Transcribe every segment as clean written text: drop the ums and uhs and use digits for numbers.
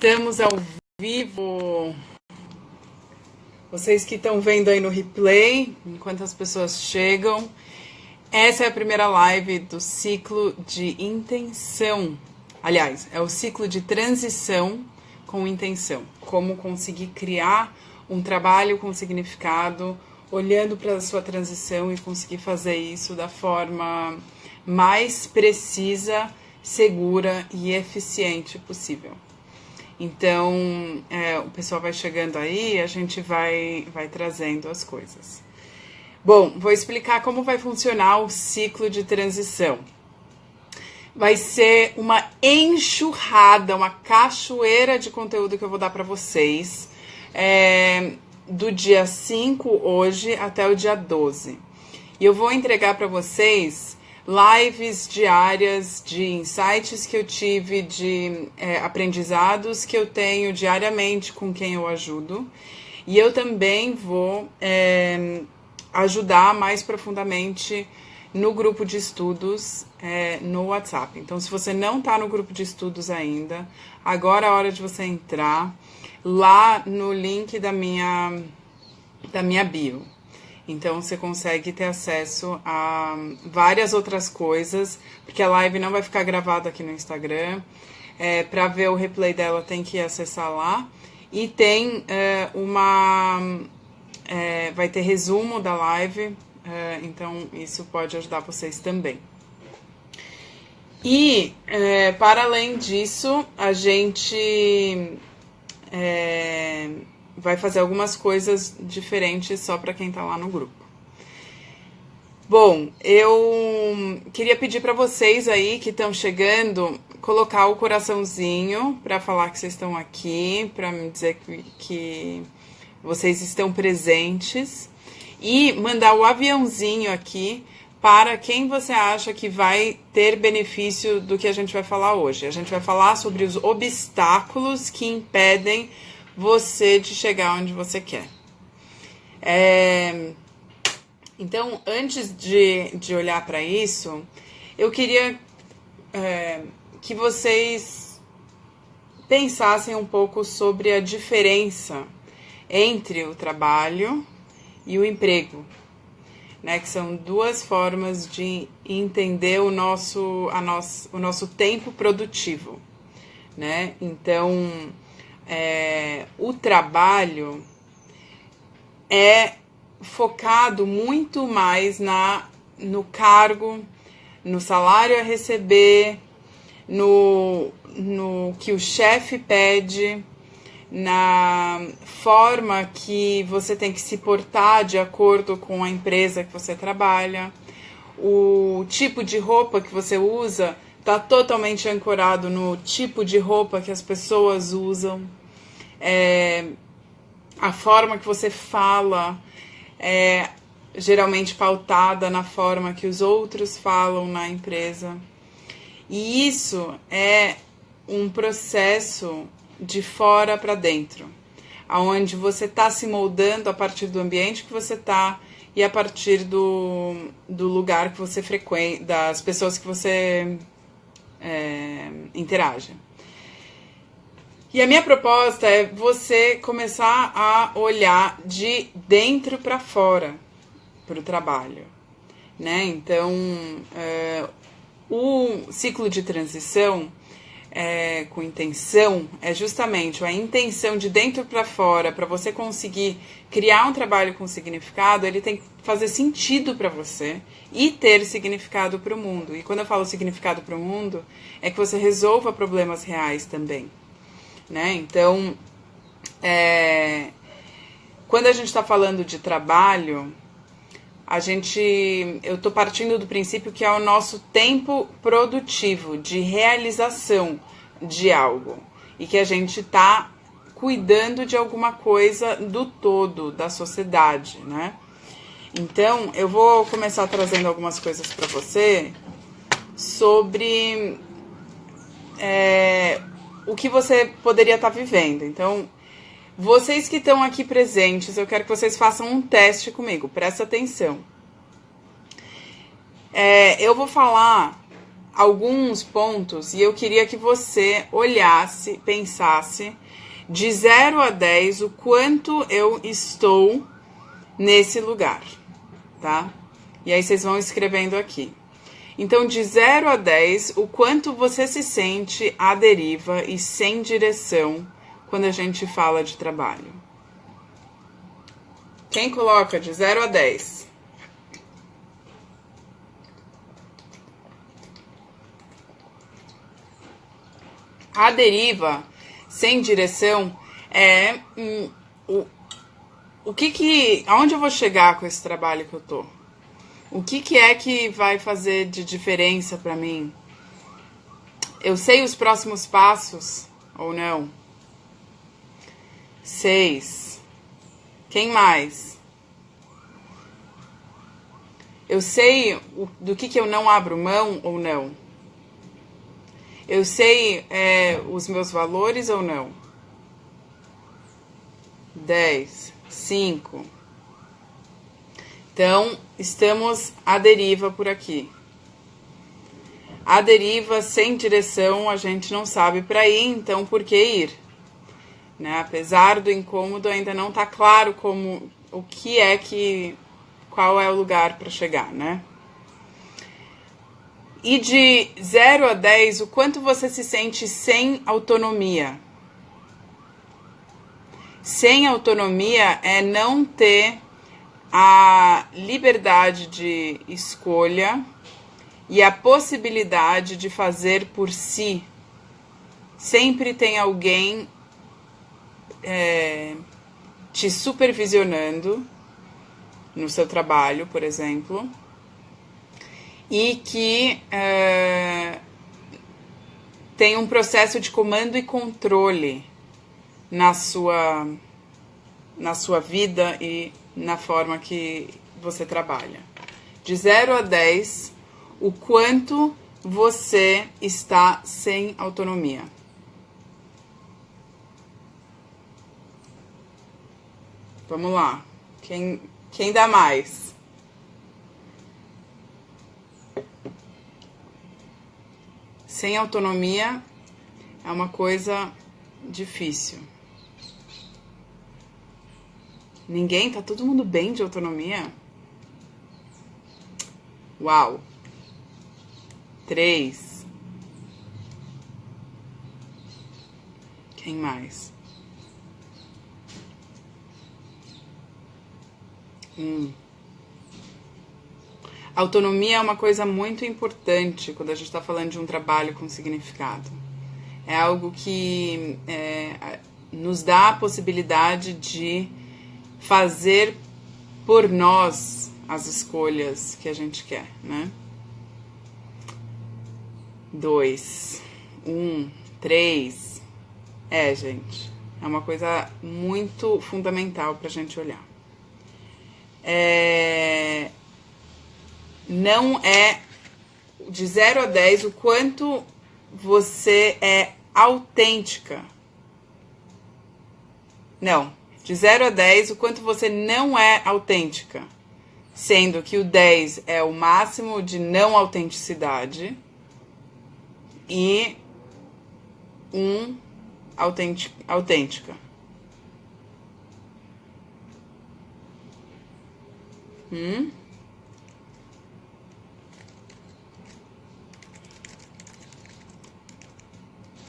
Estamos ao vivo. Vocês que estão vendo aí no replay, enquanto as pessoas chegam, essa é a primeira live do ciclo de intenção. Aliás, é o ciclo de transição com intenção. Como conseguir criar um trabalho com significado, olhando para a sua transição e conseguir fazer isso da forma mais precisa, segura e eficiente possível. Então, o pessoal vai chegando aí, a gente vai trazendo as coisas. Bom, vou explicar como vai funcionar o ciclo de transição. Vai ser uma enxurrada, uma cachoeira de conteúdo que eu vou dar para vocês, do dia 5 hoje até o dia 12. E eu vou entregar para vocês lives diárias de insights que eu tive, de aprendizados que eu tenho diariamente com quem eu ajudo. E eu também vou ajudar mais profundamente no grupo de estudos no WhatsApp. Então, se você não está no grupo de estudos ainda, agora é a hora de você entrar lá no link da minha bio. Então, você consegue ter acesso a várias outras coisas, porque a live não vai ficar gravada aqui no Instagram. Para ver o replay dela, tem que acessar lá. E tem vai ter resumo da live, então isso pode ajudar vocês também. E, para além disso, a gente vai fazer algumas coisas diferentes só para quem está lá no grupo. Bom, eu queria pedir para vocês aí que estão chegando, colocar o coraçãozinho para falar que vocês estão aqui, para me dizer que vocês estão presentes, e mandar o aviãozinho aqui para quem você acha que vai ter benefício do que a gente vai falar hoje. A gente vai falar sobre os obstáculos que impedem você de chegar onde você quer. Então, antes de olhar para isso, eu queria que vocês pensassem um pouco sobre a diferença entre o trabalho e o emprego, né? Que são duas formas de entender o nosso tempo produtivo, né? Então, o trabalho é focado muito mais no cargo, no salário a receber, no que o chefe pede, na forma que você tem que se portar de acordo com a empresa que você trabalha. O tipo de roupa que você usa está totalmente ancorado no tipo de roupa que as pessoas usam. A forma que você fala é geralmente pautada na forma que os outros falam na empresa. E isso é um processo de fora para dentro, onde você está se moldando a partir do ambiente que você está e a partir do lugar que você frequenta, das pessoas que você interage. E a minha proposta é você começar a olhar de dentro para fora para o trabalho, né? Então, o ciclo de transição com intenção é justamente a intenção de dentro para fora. Para você conseguir criar um trabalho com significado, ele tem que fazer sentido para você e ter significado para o mundo. E quando eu falo significado para o mundo, é que você resolva problemas reais também, né? Então, quando a gente está falando de trabalho, eu estou partindo do princípio que é o nosso tempo produtivo de realização de algo e que a gente está cuidando de alguma coisa do todo, da sociedade, né? Então, eu vou começar trazendo algumas coisas para você sobre o que você poderia estar vivendo. Então, vocês que estão aqui presentes, eu quero que vocês façam um teste comigo, presta atenção. Eu vou falar alguns pontos e eu queria que você olhasse, pensasse de 0 a 10 o quanto eu estou nesse lugar, tá? E aí vocês vão escrevendo aqui. Então, de 0 a 10, o quanto você se sente à deriva e sem direção quando a gente fala de trabalho. Quem coloca de 0 a 10? A deriva, sem direção, é aonde eu vou chegar com esse trabalho que eu tô? O que é que vai fazer de diferença para mim? Eu sei os próximos passos ou não? 6. Quem mais? Eu sei do que eu não abro mão ou não? Eu sei os meus valores ou não? 10. 5. Então, estamos à deriva por aqui. A deriva sem direção, a gente não sabe para ir, então por que ir? Né? Apesar do incômodo, ainda não está claro qual é o lugar para chegar, né? E de 0 a 10, o quanto você se sente sem autonomia? Sem autonomia é não ter a liberdade de escolha e a possibilidade de fazer por si. Sempre tem alguém te supervisionando no seu trabalho, por exemplo, e que tem um processo de comando e controle na sua vida e na forma que você trabalha. De 0 a 10, o quanto você está sem autonomia. Vamos lá. Quem dá mais? Sem autonomia é uma coisa difícil. Ninguém? Tá todo mundo bem de autonomia? Uau! 3. Quem mais? 1. Autonomia é uma coisa muito importante quando a gente está falando de um trabalho com significado. É algo que nos dá a possibilidade de fazer por nós as escolhas que a gente quer, né? 2, 1, 3. Gente, é uma coisa muito fundamental pra gente olhar. Não é de 0 a 10 o quanto você é autêntica. Não. De 0 a 10, o quanto você não é autêntica. Sendo que o 10 é o máximo de não autenticidade. E 1 autêntica.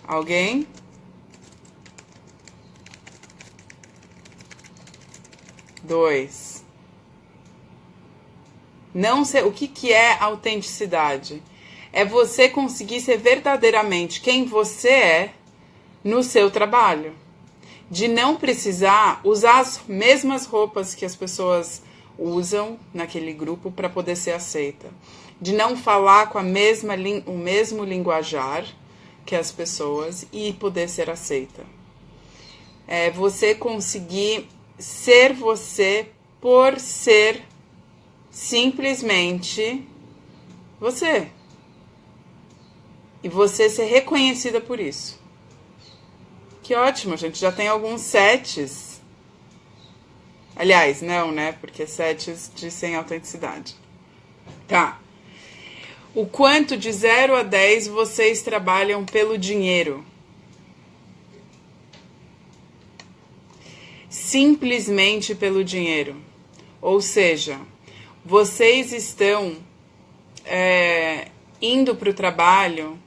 Alguém? Dois. Não sei, o que é autenticidade? É você conseguir ser verdadeiramente quem você é no seu trabalho. De não precisar usar as mesmas roupas que as pessoas usam naquele grupo para poder ser aceita. De não falar com o mesmo linguajar que as pessoas e poder ser aceita. É você conseguir ser você por ser simplesmente você. E você ser reconhecida por isso. Que ótimo, a gente já tem alguns sets. Aliás, não, né? Porque sets de sem autenticidade. Tá. O quanto de 0 a 10 vocês trabalham pelo dinheiro? Simplesmente pelo dinheiro. Ou seja, vocês estão indo para o trabalho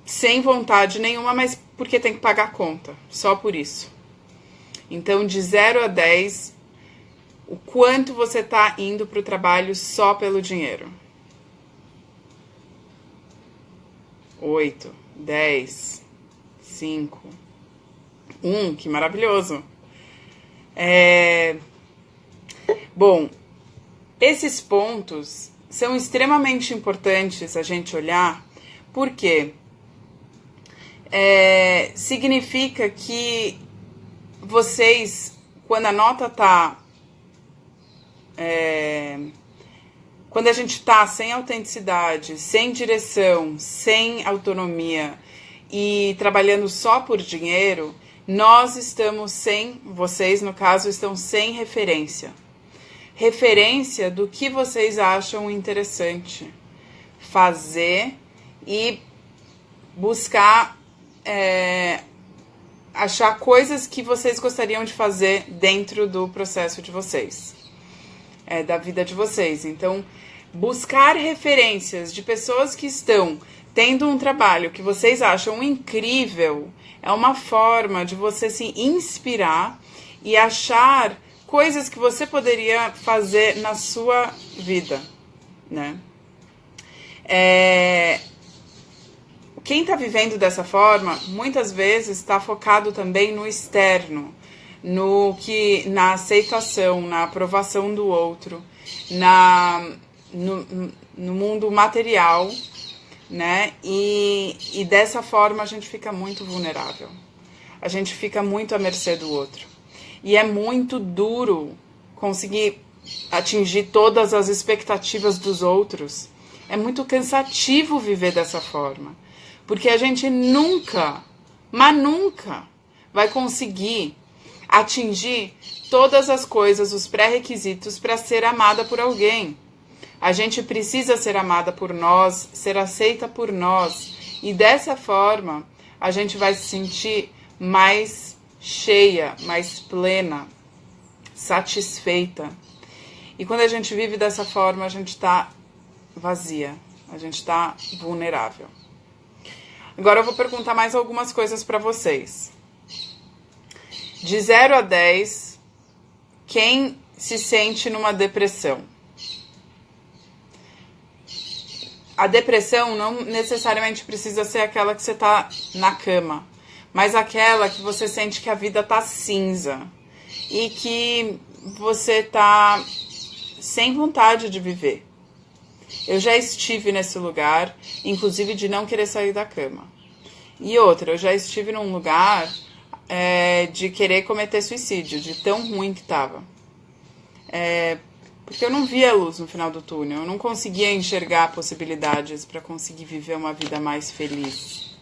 sem vontade nenhuma, mas porque tem que pagar a conta, só por isso. Então, de 0 a 10, o quanto você está indo para o trabalho só pelo dinheiro? 8, 10, 5, 1, que maravilhoso. Bom, esses pontos são extremamente importantes a gente olhar, porque significa que vocês, quando a nota tá... quando a gente tá sem autenticidade, sem direção, sem autonomia e trabalhando só por dinheiro, nós estamos sem, vocês no caso, estão sem referência. Referência do que vocês acham interessante fazer e buscar achar coisas que vocês gostariam de fazer dentro do processo de vocês, da vida de vocês. Então, buscar referências de pessoas que estão tendo um trabalho que vocês acham incrível é uma forma de você se inspirar e achar coisas que você poderia fazer na sua vida, né? Quem está vivendo dessa forma, muitas vezes está focado também no externo, na aceitação, na aprovação do outro, no mundo material, né? E dessa forma a gente fica muito vulnerável. A gente fica muito à mercê do outro. E é muito duro conseguir atingir todas as expectativas dos outros. É muito cansativo viver dessa forma. Porque a gente nunca, mas nunca, vai conseguir atingir todas as coisas, os pré-requisitos para ser amada por alguém. A gente precisa ser amada por nós, ser aceita por nós. E dessa forma, a gente vai se sentir mais cheia, mais plena, satisfeita. E quando a gente vive dessa forma, a gente está vazia, a gente está vulnerável. Agora eu vou perguntar mais algumas coisas para vocês. De 0 a 10, quem se sente numa depressão? A depressão não necessariamente precisa ser aquela que você está na cama, mas aquela que você sente que a vida tá cinza e que você tá sem vontade de viver. Eu já estive nesse lugar, inclusive de não querer sair da cama. E outra, eu já estive num lugar de querer cometer suicídio, de tão ruim que tava. Porque eu não via luz no final do túnel, eu não conseguia enxergar possibilidades para conseguir viver uma vida mais feliz,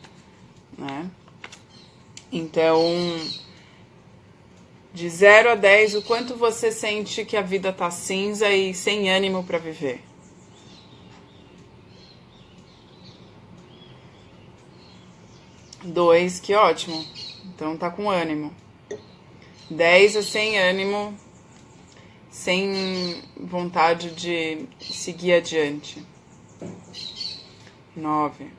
né? Então, de 0 a 10, o quanto você sente que a vida tá cinza e sem ânimo para viver? 2, que ótimo. Então tá com ânimo. 10 é sem ânimo, sem vontade de seguir adiante. 9.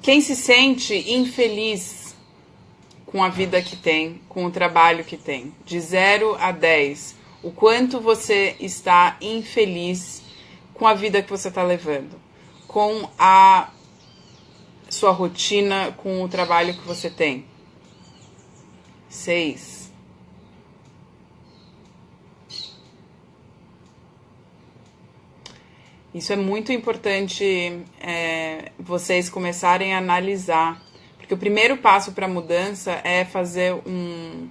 Quem se sente infeliz com a vida que tem, com o trabalho que tem? De 0 a 10, o quanto você está infeliz com a vida que você está levando? Com a sua rotina, com o trabalho que você tem? 6. Isso é muito importante vocês começarem a analisar. Porque o primeiro passo para a mudança é fazer um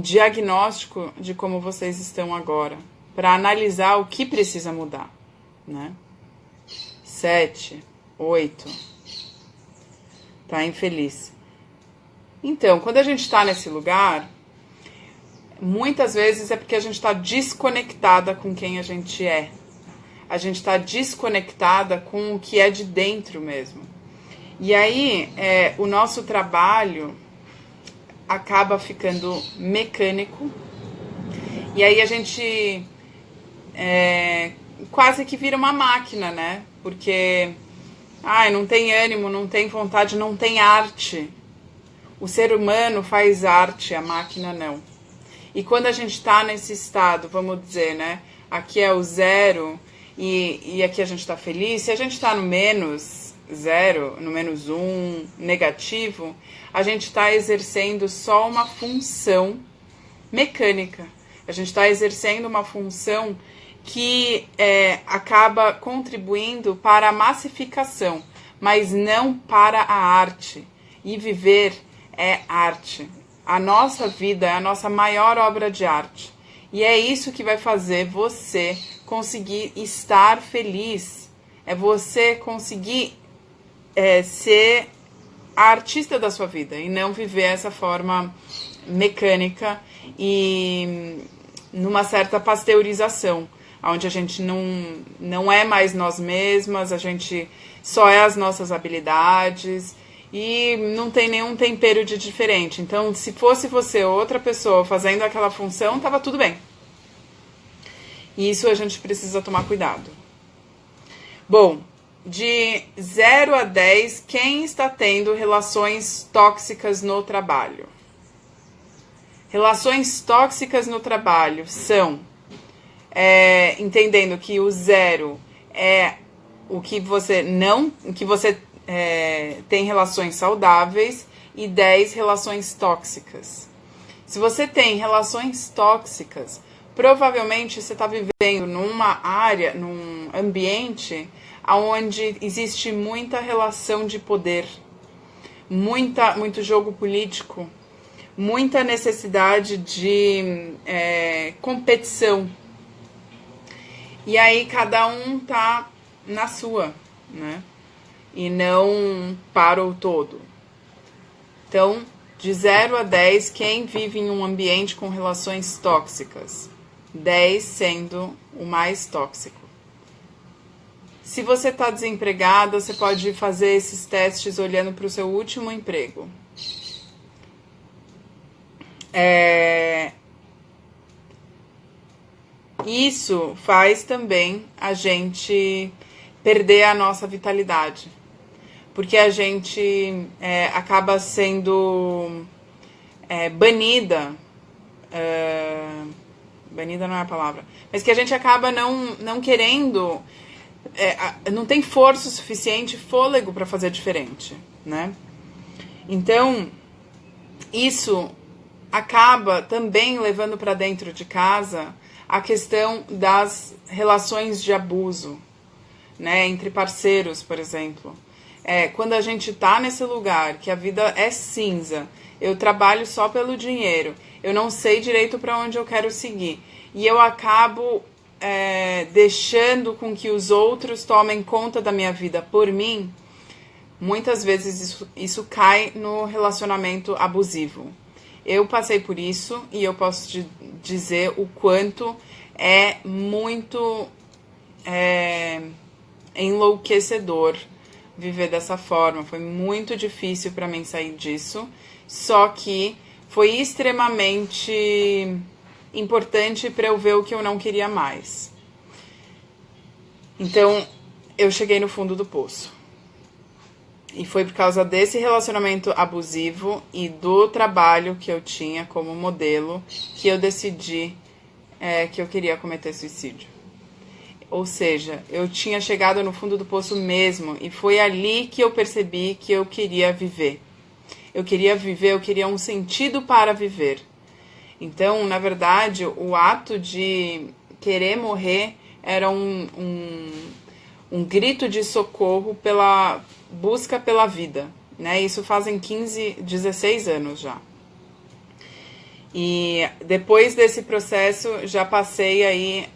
diagnóstico de como vocês estão agora. Para analisar o que precisa mudar, né? 7, 8. Tá infeliz. Então, quando a gente está nesse lugar, muitas vezes é porque a gente está desconectada com quem a gente é. A gente está desconectada com o que é de dentro mesmo. E aí, o nosso trabalho acaba ficando mecânico. E aí a gente quase que vira uma máquina, né? Porque não tem ânimo, não tem vontade, não tem arte. O ser humano faz arte, a máquina não. E quando a gente está nesse estado, vamos dizer, né? Aqui é o zero e aqui a gente está feliz. Se a gente está no menos zero, no menos um, negativo, a gente está exercendo só uma função mecânica. A gente está exercendo uma função que acaba contribuindo para a massificação, mas não para a arte. E viver é arte. A nossa vida é a nossa maior obra de arte. E é isso que vai fazer você conseguir estar feliz. É você conseguir ser a artista da sua vida e não viver essa forma mecânica e numa certa pasteurização, onde a gente não é mais nós mesmas, a gente só é as nossas habilidades e não tem nenhum tempero de diferente. Então, se fosse você ou outra pessoa fazendo aquela função, tava tudo bem. E isso a gente precisa tomar cuidado. Bom, de 0 a 10, quem está tendo relações tóxicas no trabalho? Relações tóxicas no trabalho são, entendendo que o 0 é o que você tem relações saudáveis e 10 relações tóxicas. Se você tem relações tóxicas, provavelmente você está vivendo numa área, num ambiente onde existe muita relação de poder, muito jogo político, muita necessidade de competição. E aí cada um tá na sua, né? E não para o todo. Então, de 0 a 10, quem vive em um ambiente com relações tóxicas? 10 sendo o mais tóxico. Se você está desempregada, você pode fazer esses testes olhando para o seu último emprego. Isso faz também a gente perder a nossa vitalidade. Porque a gente acaba sendo banida. Banida não é a palavra. Mas que a gente acaba não querendo... não tem força suficiente, fôlego para fazer diferente, né? Então, isso acaba também levando para dentro de casa a questão das relações de abuso, né? Entre parceiros, por exemplo. Quando a gente tá nesse lugar que a vida é cinza, eu trabalho só pelo dinheiro, eu não sei direito para onde eu quero seguir, e eu acabo deixando com que os outros tomem conta da minha vida por mim, muitas vezes isso cai no relacionamento abusivo. Eu passei por isso e eu posso te dizer o quanto é muito enlouquecedor viver dessa forma. Foi muito difícil para mim sair disso, só que foi extremamente importante para eu ver o que eu não queria mais. Então, eu cheguei no fundo do poço. E foi por causa desse relacionamento abusivo e do trabalho que eu tinha como modelo que eu decidi que eu queria cometer suicídio. Ou seja, eu tinha chegado no fundo do poço mesmo e foi ali que eu percebi que eu queria viver. Eu queria viver, eu queria um sentido para viver. Então, na verdade, o ato de querer morrer era um grito de socorro pela busca pela vida, né? Isso fazem 16 anos já. E depois desse processo, já passei aí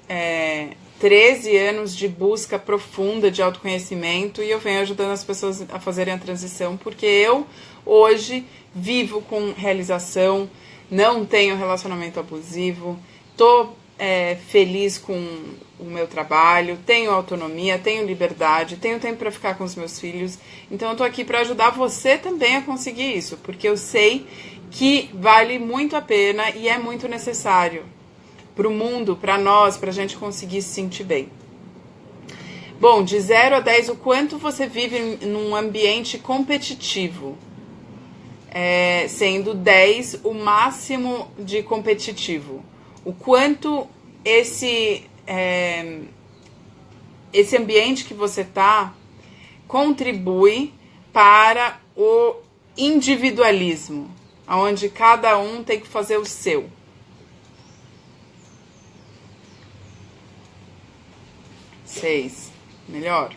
13 anos de busca profunda de autoconhecimento e eu venho ajudando as pessoas a fazerem a transição, porque eu hoje vivo com realização, não tenho relacionamento abusivo, tô feliz com o meu trabalho, tenho autonomia, tenho liberdade, tenho tempo para ficar com os meus filhos. Então eu tô aqui para ajudar você também a conseguir isso, porque eu sei que vale muito a pena e é muito necessário para o mundo, para nós, para a gente conseguir se sentir bem. Bom, de 0 a 10, o quanto você vive num ambiente competitivo? Sendo 10 o máximo de competitivo. O quanto esse ambiente que você está contribui para o individualismo, onde cada um tem que fazer o seu. Seis. Melhor.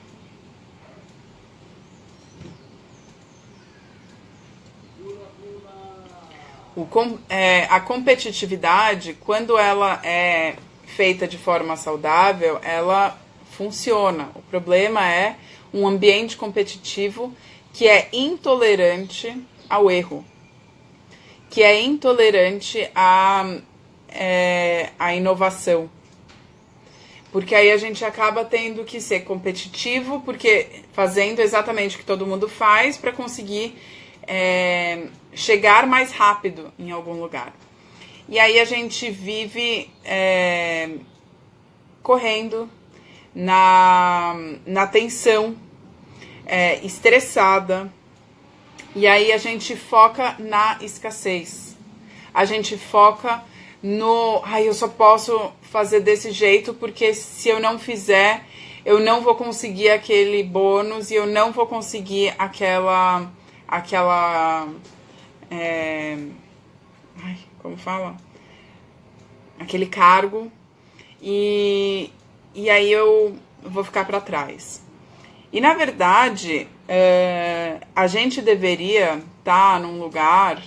A competitividade, quando ela é feita de forma saudável, ela funciona. O problema é um ambiente competitivo que é intolerante ao erro, que é intolerante à inovação. Porque aí a gente acaba tendo que ser competitivo, porque fazendo exatamente o que todo mundo faz para conseguir chegar mais rápido em algum lugar. E aí a gente vive correndo na tensão, estressada. E aí a gente foca na escassez. A gente foca no... eu só posso fazer desse jeito porque se eu não fizer, eu não vou conseguir aquele bônus e eu não vou conseguir aquela como fala? Aquele cargo e aí eu vou ficar para trás. E na verdade, a gente deveria estar num lugar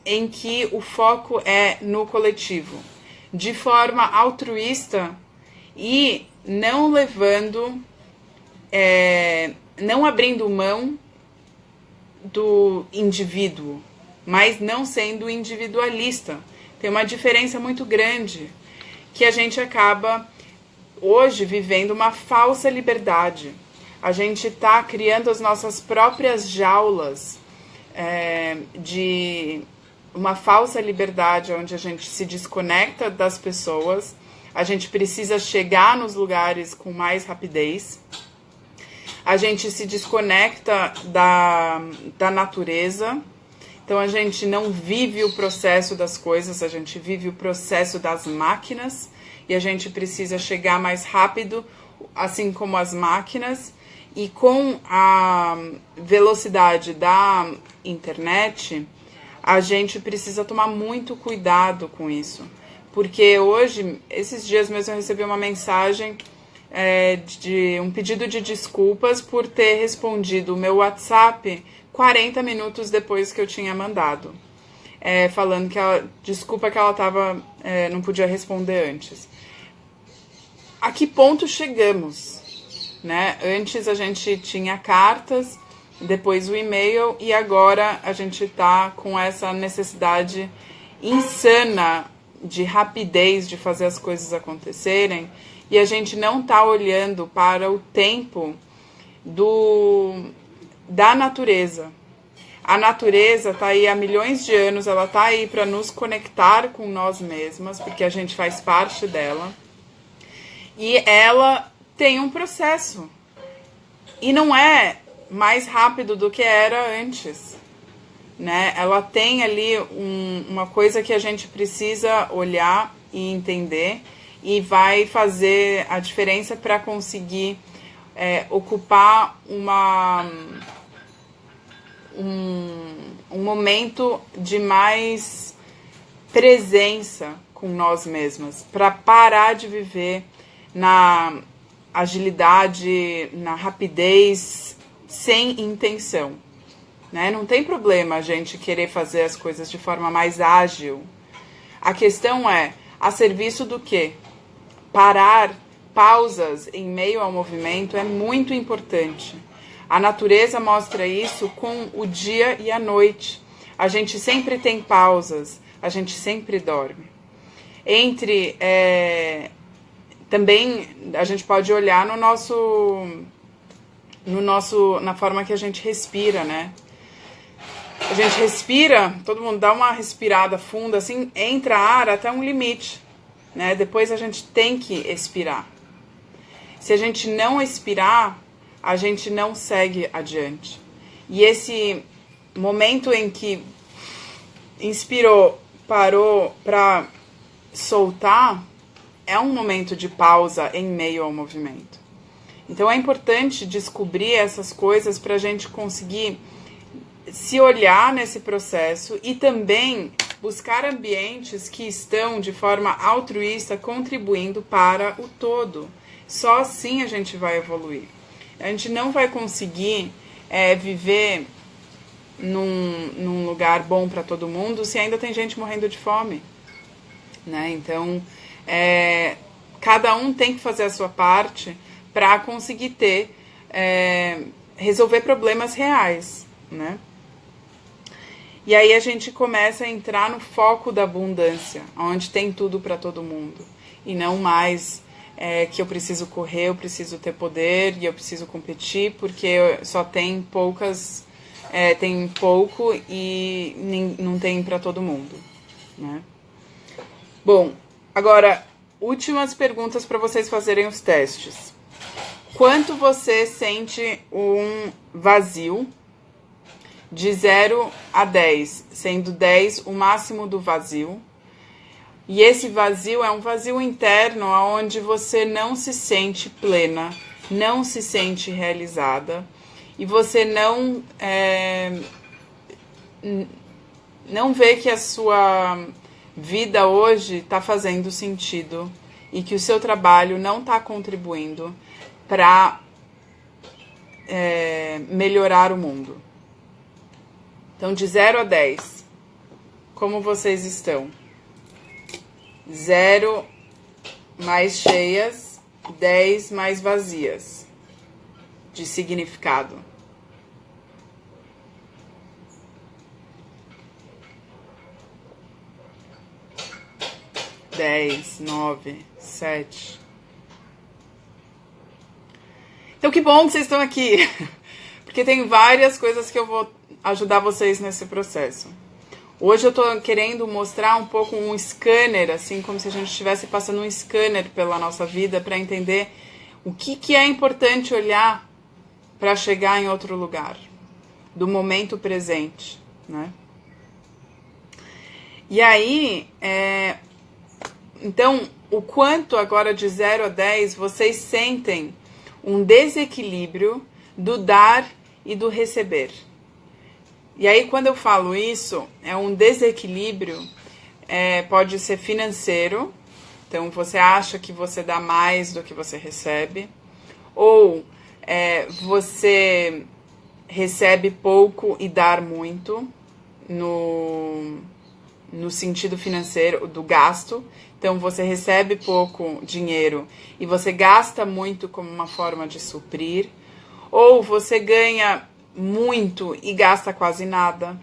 em que o foco é no coletivo, de forma altruísta e não levando, não abrindo mão do indivíduo, mas não sendo individualista. Tem uma diferença muito grande, que a gente acaba hoje vivendo uma falsa liberdade. A gente está criando as nossas próprias jaulas de uma falsa liberdade, onde a gente se desconecta das pessoas, a gente precisa chegar nos lugares com mais rapidez, a gente se desconecta da natureza, então a gente não vive o processo das coisas, a gente vive o processo das máquinas, e a gente precisa chegar mais rápido, assim como as máquinas, e com a velocidade da internet, a gente precisa tomar muito cuidado com isso. Porque hoje, esses dias mesmo, eu recebi uma mensagem de um pedido de desculpas por ter respondido o meu WhatsApp 40 minutos depois que eu tinha mandado. Falando que desculpa que ela não podia responder antes. A que ponto chegamos? Né? Antes a gente tinha cartas, depois o e-mail, e agora a gente está com essa necessidade insana de rapidez de fazer as coisas acontecerem, e a gente não está olhando para o tempo da natureza. A natureza está aí há milhões de anos, ela está aí para nos conectar com nós mesmas, porque a gente faz parte dela, e ela tem um processo, e não é mais rápido do que era antes, né? Ela tem ali uma coisa que a gente precisa olhar e entender, e vai fazer a diferença para conseguir ocupar um momento de mais presença com nós mesmas, para parar de viver na agilidade, na rapidez, sem intenção, né? Não tem problema a gente querer fazer as coisas de forma mais ágil. A questão é, a serviço do quê? Parar, pausas em meio ao movimento é muito importante. A natureza mostra isso com o dia e a noite. a gente sempre tem pausas, a gente sempre dorme. Também a gente pode olhar na forma que a gente respira, né? A gente respira, todo mundo dá uma respirada funda, assim, entra ar até um limite, né? Depois a gente tem que expirar. Se a gente não expirar, a gente não segue adiante. E esse momento em que inspirou, parou para soltar, é um momento de pausa em meio ao movimento. Então é importante descobrir essas coisas para a gente conseguir se olhar nesse processo e também buscar ambientes que estão de forma altruísta contribuindo para o todo. Só assim a gente vai evoluir. A gente não vai conseguir viver num lugar bom para todo mundo se ainda tem gente morrendo de fome, né? Então, cada um tem que fazer a sua parte para conseguir resolver problemas reais, né? E aí a gente começa a entrar no foco da abundância, onde tem tudo para todo mundo. E não mais que eu preciso correr, eu preciso ter poder e eu preciso competir, porque só tem poucas, tem pouco e não tem para todo mundo, né? Bom, agora, últimas perguntas para vocês fazerem os testes. Quanto você sente um vazio de 0 a 10, sendo 10 o máximo do vazio? E esse vazio é um vazio interno onde você não se sente plena, não se sente realizada e você não vê que a sua vida hoje está fazendo sentido e que o seu trabalho não está contribuindo para melhorar o mundo. Então, de 0 a 10, como vocês estão? 0 mais cheias, 10 mais vazias de significado. Dez, 9, 7. Então, que bom que vocês estão aqui, porque tem várias coisas que eu vou ajudar vocês nesse processo. Hoje eu estou querendo mostrar um pouco um scanner, assim como se a gente estivesse passando um scanner pela nossa vida para entender o que é importante olhar para chegar em outro lugar, do momento presente, né? E aí, então, o quanto agora de 0 a 10 vocês sentem um desequilíbrio do dar e do receber. E aí, quando eu falo isso, é um desequilíbrio, pode ser financeiro, então você acha que você dá mais do que você recebe, ou você recebe pouco e dá muito, no sentido financeiro do gasto. Então, você recebe pouco dinheiro e você gasta muito como uma forma de suprir, ou você ganha muito e gasta quase nada.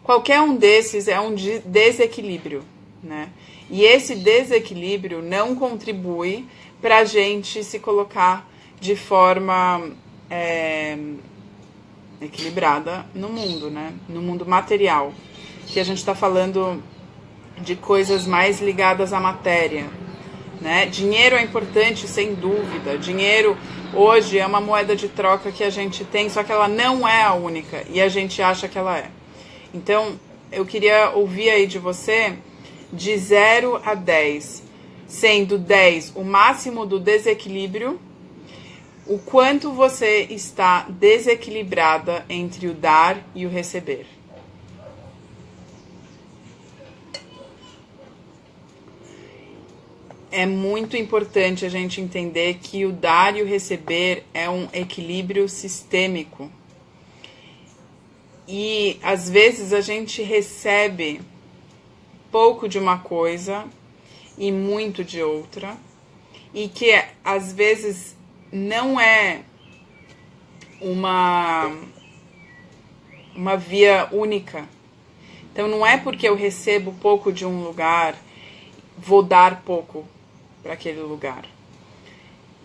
Qualquer um desses é um desequilíbrio, né? E esse desequilíbrio não contribui para a gente se colocar de forma equilibrada no mundo, né? No mundo material, que a gente está falando de coisas mais ligadas à matéria, né? Dinheiro é importante, sem dúvida. Dinheiro hoje é uma moeda de troca que a gente tem, só que ela não é a única e a gente acha que ela é. Então, eu queria ouvir aí de você de 0 a 10, sendo 10 o máximo do desequilíbrio, o quanto você está desequilibrada entre o dar e o receber. É muito importante a gente entender que o dar e o receber é um equilíbrio sistêmico. E, às vezes, a gente recebe pouco de uma coisa e muito de outra. E que, às vezes, não é uma via única. Então não é porque eu recebo pouco de um lugar, vou dar pouco para aquele lugar.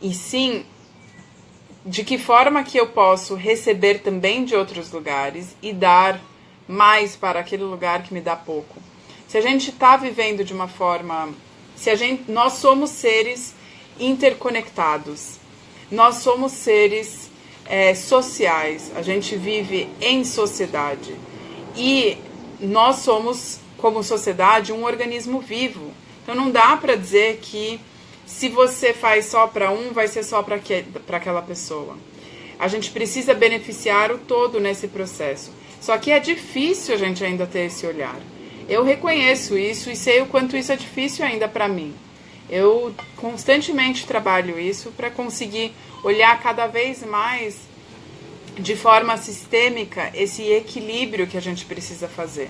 E sim, de que forma que eu posso receber também de outros lugares e dar mais para aquele lugar que me dá pouco. Se a gente está vivendo de uma forma... nós somos seres interconectados. Nós somos seres sociais. A gente vive em sociedade. E nós somos, como sociedade, um organismo vivo. Então não dá para dizer que se você faz só para um, vai ser só para aquela pessoa. A gente precisa beneficiar o todo nesse processo. Só que é difícil a gente ainda ter esse olhar. Eu reconheço isso e sei o quanto isso é difícil ainda para mim. Eu constantemente trabalho isso para conseguir olhar cada vez mais de forma sistêmica esse equilíbrio que a gente precisa fazer.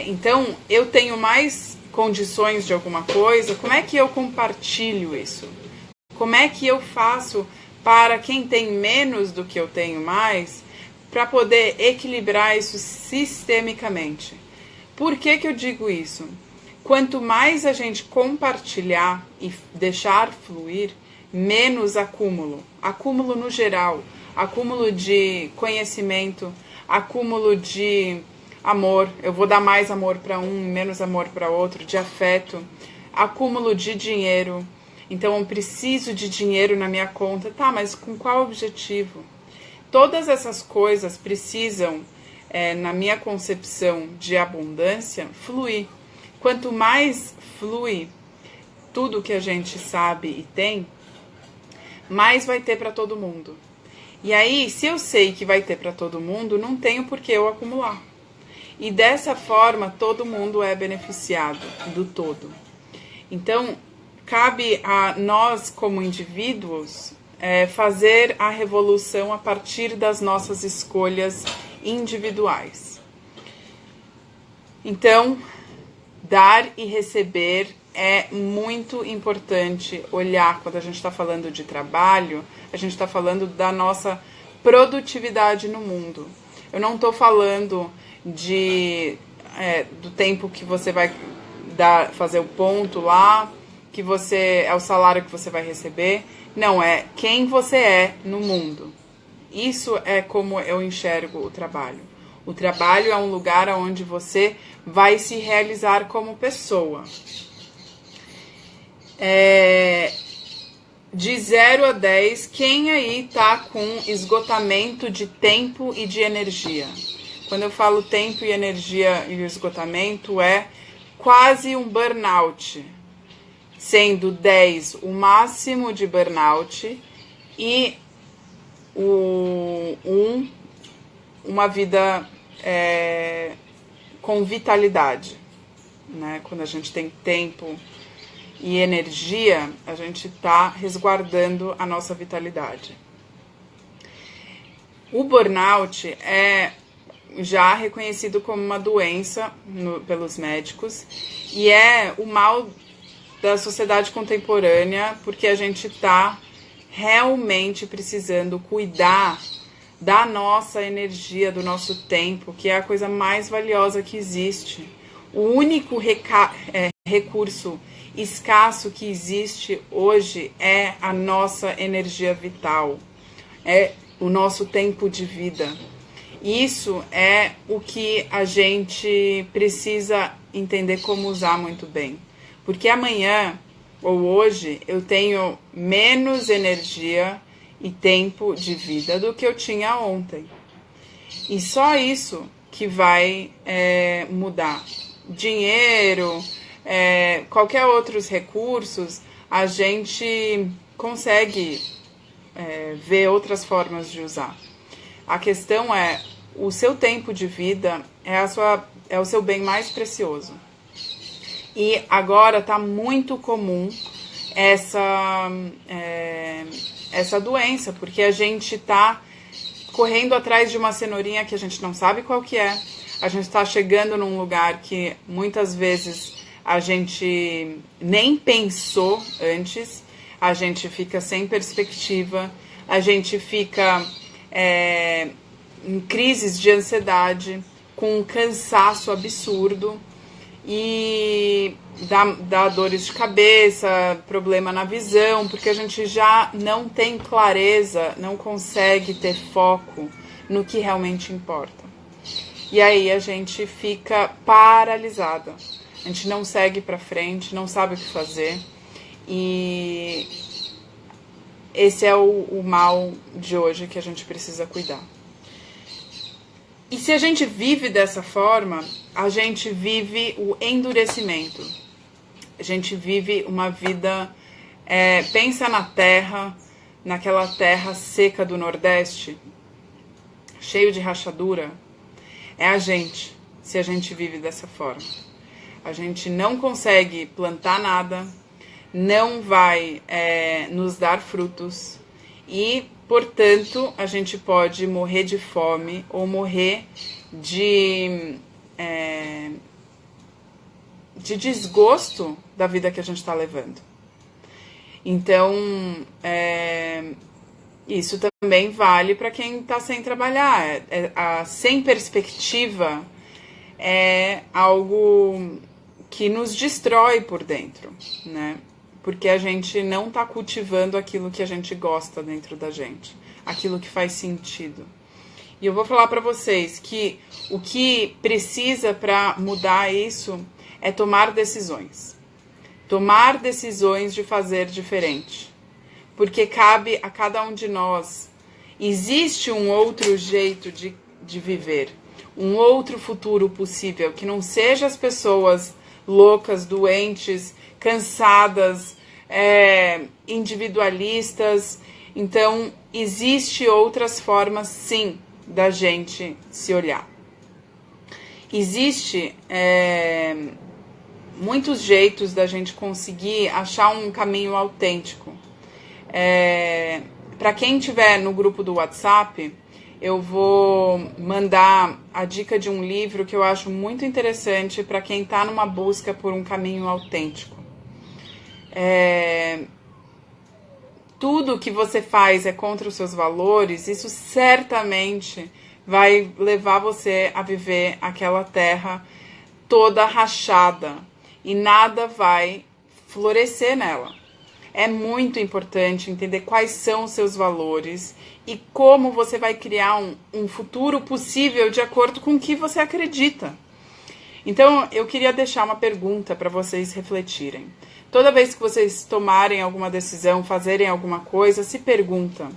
Então, eu tenho mais condições de alguma coisa, como é que eu compartilho isso? Como é que eu faço para quem tem menos do que eu tenho mais, para poder equilibrar isso sistemicamente? Por que eu digo isso? Quanto mais a gente compartilhar e deixar fluir, menos acúmulo. Acúmulo no geral, acúmulo de conhecimento, acúmulo de amor, eu vou dar mais amor para um, menos amor para outro, de afeto, acúmulo de dinheiro. Então eu preciso de dinheiro na minha conta, tá, mas com qual objetivo? Todas essas coisas precisam, na minha concepção de abundância, fluir. Quanto mais flui tudo que a gente sabe e tem, mais vai ter para todo mundo. E aí, se eu sei que vai ter para todo mundo, não tenho por que eu acumular. E dessa forma, todo mundo é beneficiado do todo. Então, cabe a nós, como indivíduos, fazer a revolução a partir das nossas escolhas individuais. Então, dar e receber é muito importante olhar. Quando a gente está falando de trabalho, a gente está falando da nossa produtividade no mundo. Eu não estou falando do tempo que você vai fazer o ponto lá, que é o salário que você vai receber. Não, é quem você é no mundo. Isso é como eu enxergo o trabalho. O trabalho é um lugar onde você vai se realizar como pessoa. De 0 a 10, quem aí tá com esgotamento de tempo e de energia? Quando eu falo tempo e energia e esgotamento, é quase um burnout, sendo 10 o máximo de burnout e uma vida com vitalidade, né? Quando a gente tem tempo e energia, a gente está resguardando a nossa vitalidade. O burnout é já reconhecido como uma doença pelos médicos e é o mal da sociedade contemporânea, porque a gente está realmente precisando cuidar da nossa energia, do nosso tempo, que é a coisa mais valiosa que existe. O único recurso escasso que existe hoje é a nossa energia vital, é o nosso tempo de vida. Isso é o que a gente precisa entender como usar muito bem. Porque amanhã ou hoje eu tenho menos energia e tempo de vida do que eu tinha ontem. E só isso que vai mudar. Dinheiro, qualquer outros recursos, a gente consegue ver outras formas de usar. A questão é, o seu tempo de vida é o seu bem mais precioso. E agora está muito comum essa doença, porque a gente está correndo atrás de uma cenourinha que a gente não sabe qual que é. A gente está chegando num lugar que muitas vezes a gente nem pensou antes, a gente fica sem perspectiva, a gente fica em crises de ansiedade, com um cansaço absurdo e dá dores de cabeça, problema na visão, porque a gente já não tem clareza, não consegue ter foco no que realmente importa. E aí a gente fica paralisada, a gente não segue para frente, não sabe o que fazer, e esse é o mal de hoje que a gente precisa cuidar. E se a gente vive dessa forma, a gente vive o endurecimento. A gente vive uma vida... pensa na terra, naquela terra seca do Nordeste, cheio de rachadura. É a gente, se a gente vive dessa forma. A gente não consegue plantar nada, não vai nos dar frutos e... Portanto, a gente pode morrer de fome ou morrer de desgosto da vida que a gente está levando. Então, isso também vale para quem está sem trabalhar. Sem perspectiva é algo que nos destrói por dentro, né? Porque a gente não está cultivando aquilo que a gente gosta dentro da gente, aquilo que faz sentido. E eu vou falar para vocês que o que precisa para mudar isso é tomar decisões. Tomar decisões de fazer diferente. Porque cabe a cada um de nós. Existe um outro jeito de viver, um outro futuro possível, que não seja as pessoas loucas, doentes, cansadas, individualistas. Então, existe outras formas, sim, da gente se olhar. Existe muitos jeitos da gente conseguir achar um caminho autêntico. Para quem estiver no grupo do WhatsApp, eu vou mandar a dica de um livro que eu acho muito interessante para quem está numa busca por um caminho autêntico. Tudo que você faz é contra os seus valores, isso certamente vai levar você a viver aquela terra toda rachada e nada vai florescer nela. É muito importante entender quais são os seus valores e como você vai criar um futuro possível de acordo com o que você acredita. Então, eu queria deixar uma pergunta para vocês refletirem. Toda vez que vocês tomarem alguma decisão, fazerem alguma coisa, se pergunta: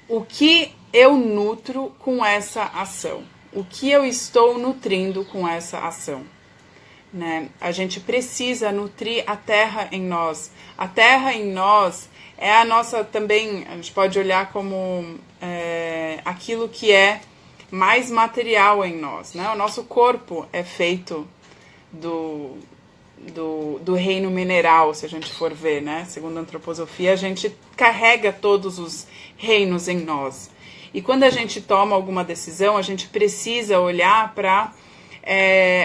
o que eu nutro com essa ação? O que eu estou nutrindo com essa ação? Né? A gente precisa nutrir a terra em nós. A terra em nós é a nossa também, a gente pode olhar como aquilo que é mais material em nós. Né? O nosso corpo é feito do reino mineral, se a gente for ver, né? Segundo a antroposofia, a gente carrega todos os reinos em nós. E quando a gente toma alguma decisão, a gente precisa olhar para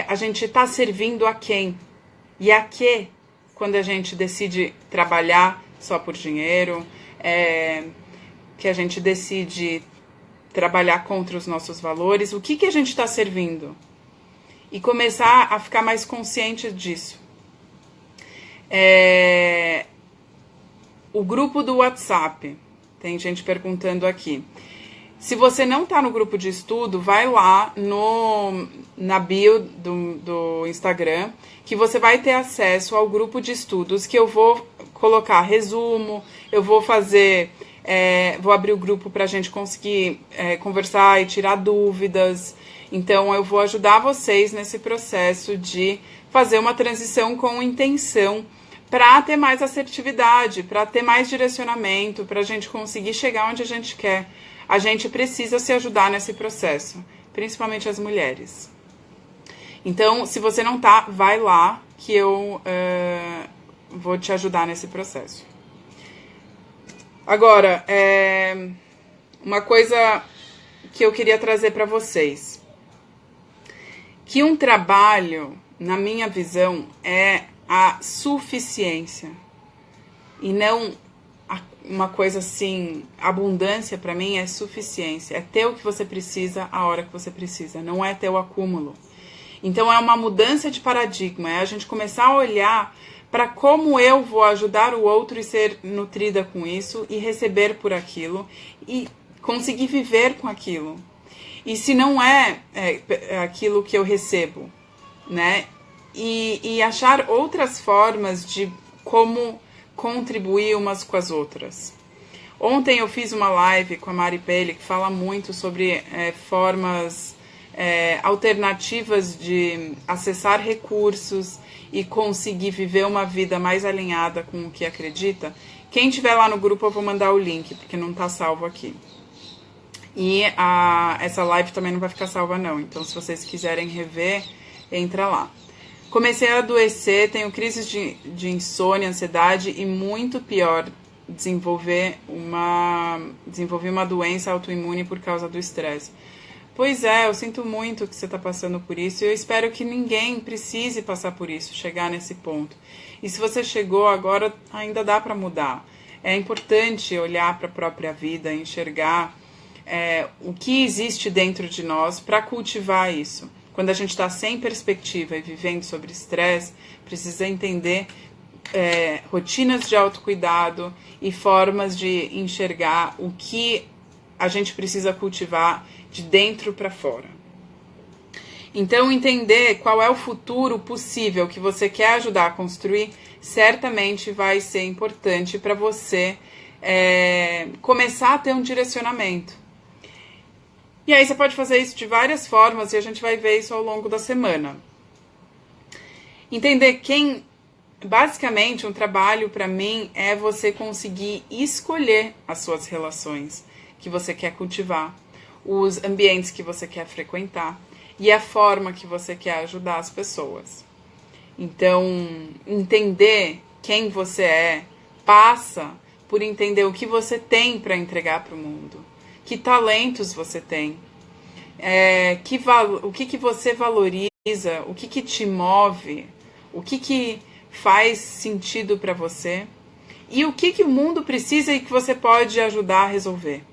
a gente está servindo a quem? E a que? Quando a gente decide trabalhar só por dinheiro, que a gente decide trabalhar contra os nossos valores, o que a gente está servindo? E começar a ficar mais consciente disso. O grupo do WhatsApp, tem gente perguntando aqui. Se você não está no grupo de estudo, vai lá na bio do Instagram, que você vai ter acesso ao grupo de estudos, que eu vou colocar resumo, eu vou fazer, vou abrir o grupo para a gente conseguir conversar e tirar dúvidas. Então, eu vou ajudar vocês nesse processo de fazer uma transição com intenção para ter mais assertividade, para ter mais direcionamento, para a gente conseguir chegar onde a gente quer. A gente precisa se ajudar nesse processo, principalmente as mulheres. Então, se você não tá, vai lá que eu vou te ajudar nesse processo. Agora, uma coisa que eu queria trazer para vocês. Que um trabalho, na minha visão, é a suficiência e não uma coisa assim, abundância para mim é suficiência, é ter o que você precisa a hora que você precisa, não é ter o acúmulo. Então é uma mudança de paradigma, é a gente começar a olhar para como eu vou ajudar o outro e ser nutrida com isso e receber por aquilo e conseguir viver com aquilo. E se não é aquilo que eu recebo, né? E achar outras formas de como contribuir umas com as outras. Ontem eu fiz uma live com a Mari Pelle que fala muito sobre formas alternativas de acessar recursos e conseguir viver uma vida mais alinhada com o que acredita. Quem tiver lá no grupo eu vou mandar o link, porque não está salvo aqui. E essa live também não vai ficar salva não, então se vocês quiserem rever, entra lá. Comecei a adoecer, tenho crises de insônia, ansiedade e muito pior, desenvolvi uma doença autoimune por causa do estresse. Pois é, eu sinto muito que você está passando por isso e eu espero que ninguém precise passar por isso, chegar nesse ponto. E se você chegou agora, ainda dá para mudar. É importante olhar para a própria vida, enxergar o que existe dentro de nós para cultivar isso. Quando a gente está sem perspectiva e vivendo sobre estresse, precisa entender rotinas de autocuidado e formas de enxergar o que a gente precisa cultivar de dentro para fora. Então, entender qual é o futuro possível que você quer ajudar a construir, certamente vai ser importante para você começar a ter um direcionamento. E aí você pode fazer isso de várias formas e a gente vai ver isso ao longo da semana. Entender basicamente, um trabalho para mim é você conseguir escolher as suas relações que você quer cultivar, os ambientes que você quer frequentar e a forma que você quer ajudar as pessoas. Então, entender quem você passa por entender o que você tem para entregar para o mundo, que talentos você tem, o que você valoriza, o que te move, o que faz sentido para você e o que o mundo precisa e que você pode ajudar a resolver.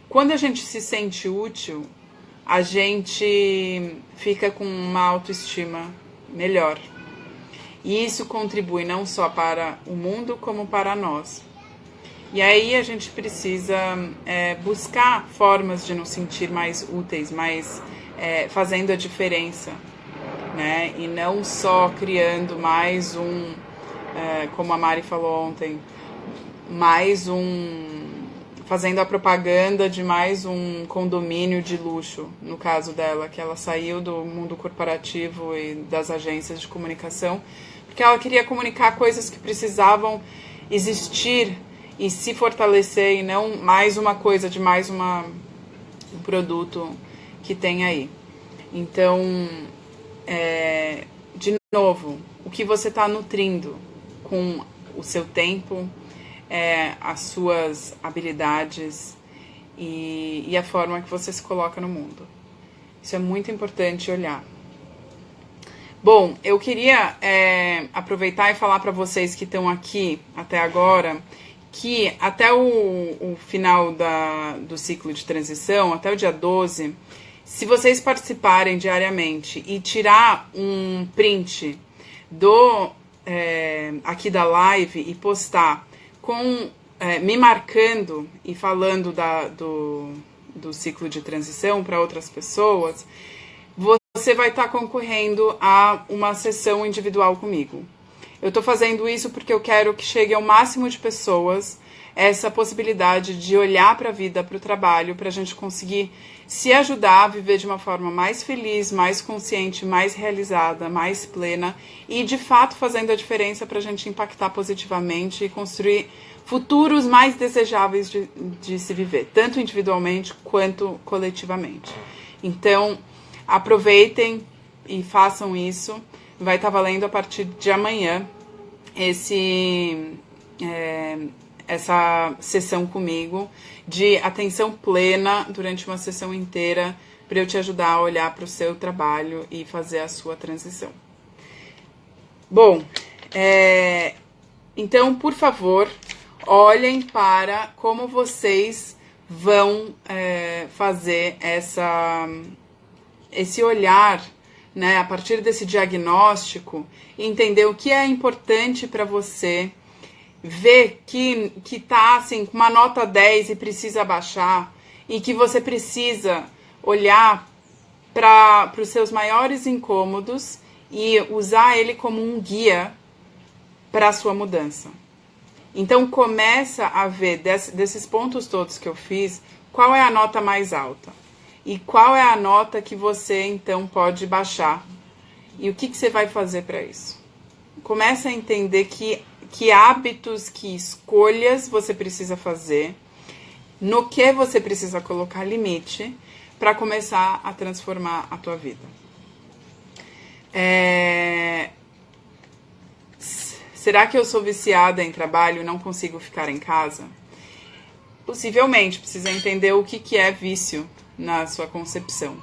Quando a gente se sente útil, a gente fica com uma autoestima melhor. E isso contribui não só para o mundo, como para nós. E aí a gente precisa buscar formas de nos sentir mais úteis, mais fazendo a diferença, né? E não só criando mais como a Mari falou ontem, fazendo a propaganda de mais um condomínio de luxo, no caso dela, que ela saiu do mundo corporativo e das agências de comunicação, porque ela queria comunicar coisas que precisavam existir e se fortalecer, e não mais uma coisa de mais um produto que tem aí. Então, de novo, o que você está nutrindo com o seu tempo, as suas habilidades e a forma que você se coloca no mundo. Isso é muito importante olhar. Bom, eu queria aproveitar e falar para vocês que estão aqui até agora que até o final do ciclo de transição, até o dia 12, se vocês participarem diariamente e tirar um print aqui da live e postar me marcando e falando do ciclo de transição para outras pessoas, você vai estar concorrendo a uma sessão individual comigo. Eu estou fazendo isso porque eu quero que chegue ao máximo de pessoas essa possibilidade de olhar para a vida, para o trabalho, para a gente conseguir se ajudar a viver de uma forma mais feliz, mais consciente, mais realizada, mais plena e, de fato, fazendo a diferença para a gente impactar positivamente e construir futuros mais desejáveis de se viver, tanto individualmente quanto coletivamente. Então, aproveitem e façam isso. Vai estar valendo a partir de amanhã essa sessão comigo de atenção plena durante uma sessão inteira para eu te ajudar a olhar para o seu trabalho e fazer a sua transição. Bom, então, por favor, olhem para como vocês vão fazer esse olhar, né, a partir desse diagnóstico, entender o que é importante para você, ver que tá assim, com uma nota 10 e precisa baixar, e que você precisa olhar para os seus maiores incômodos e usar ele como um guia para a sua mudança. Então começa a ver desses pontos todos que eu fiz, qual é a nota mais alta e qual é a nota que você então pode baixar e o que você vai fazer para isso. Começa a entender que hábitos, que escolhas você precisa fazer, no que você precisa colocar limite para começar a transformar a tua vida. Será que eu sou viciada em trabalho e não consigo ficar em casa? Possivelmente, precisa entender o que é vício na sua concepção.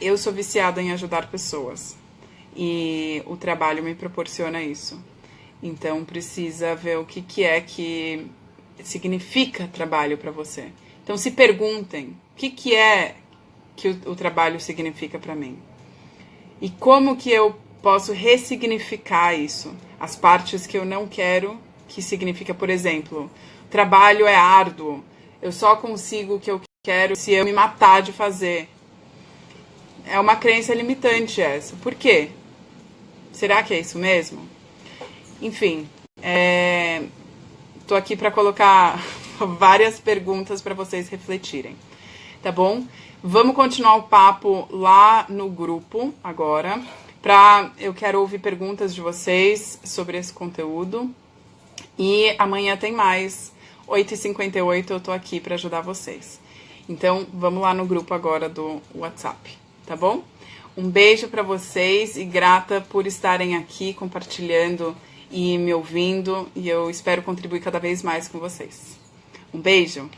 Eu sou viciada em ajudar pessoas e o trabalho me proporciona isso. Então, precisa ver o que é que significa trabalho para você. Então, se perguntem o que é que o trabalho significa para mim e como que eu posso ressignificar isso, as partes que eu não quero que significa, por exemplo, trabalho é árduo, eu só consigo o que eu quero se eu me matar de fazer. É uma crença limitante essa. Por quê? Será que é isso mesmo? Enfim, tô aqui para colocar várias perguntas para vocês refletirem, tá bom? Vamos continuar o papo lá no grupo agora. Eu quero ouvir perguntas de vocês sobre esse conteúdo. E amanhã tem mais. 8h58 eu tô aqui para ajudar vocês. Então, vamos lá no grupo agora do WhatsApp, tá bom? Um beijo para vocês e grata por estarem aqui compartilhando e me ouvindo. E eu espero contribuir cada vez mais com vocês. Um beijo!